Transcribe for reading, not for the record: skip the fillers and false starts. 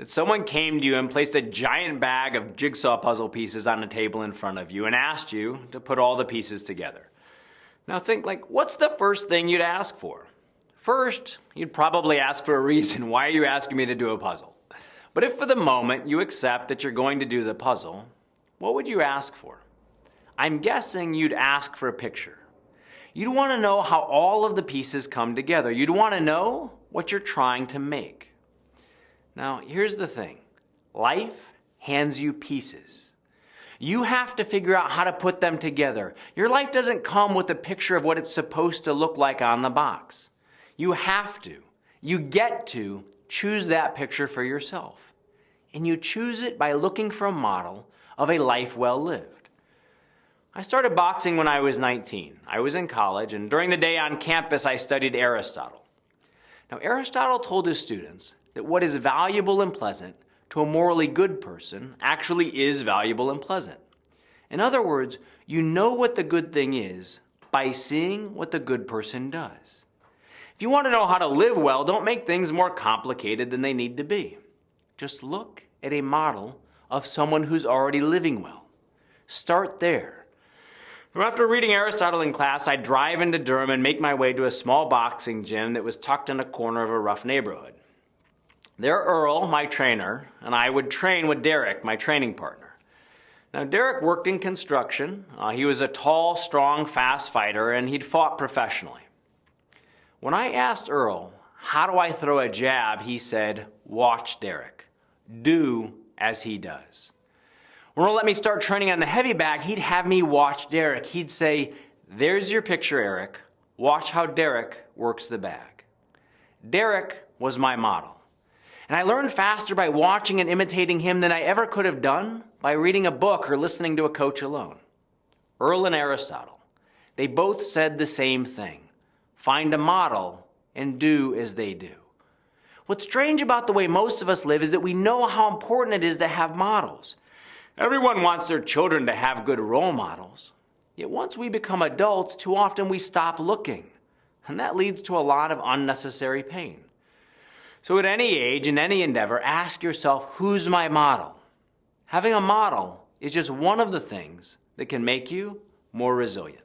that someone came to you and placed a giant bag of jigsaw puzzle pieces on a table in front of you and asked you to put all the pieces together. Now think, what's the first thing you'd ask for? First, you'd probably ask for a reason. Why are you asking me to do a puzzle? But if for the moment you accept that you're going to do the puzzle, what would you ask for? I'm guessing you'd ask for a picture. You'd want to know how all of the pieces come together. You'd want to know what you're trying to make. Now, here's the thing. Life hands you pieces. You have to figure out how to put them together. Your life doesn't come with a picture of what it's supposed to look like on the box. You have to. You get to choose that picture for yourself. And you choose it by looking for a model of a life well lived. I started boxing when I was 19. I was in college, and during the day on campus, I studied Aristotle. Now, Aristotle told his students that what is valuable and pleasant to a morally good person actually is valuable and pleasant. In other words, you know what the good thing is by seeing what the good person does. If you want to know how to live well, don't make things more complicated than they need to be. Just look at a model of someone who's already living well. Start there. After reading Aristotle in class, I'd drive into Durham and make my way to a small boxing gym that was tucked in a corner of a rough neighborhood. There, Earl, my trainer, and I would train with Derek, my training partner. Now, Derek worked in construction. He was a tall, strong, fast fighter, and he'd fought professionally. When I asked Earl, how do I throw a jab, he said, watch Derek. Do as he does. When Earl let me start training on the heavy bag, he'd have me watch Derek. He'd say, there's your picture, Eric. Watch how Derek works the bag. Derek was my model. And I learned faster by watching and imitating him than I ever could have done by reading a book or listening to a coach alone. Earl and Aristotle, they both said the same thing. Find a model and do as they do. What's strange about the way most of us live is that we know how important it is to have models. Everyone wants their children to have good role models. Yet once we become adults, too often we stop looking. And that leads to a lot of unnecessary pain. So at any age, in any endeavor, ask yourself, who's my model? Having a model is just one of the things that can make you more resilient.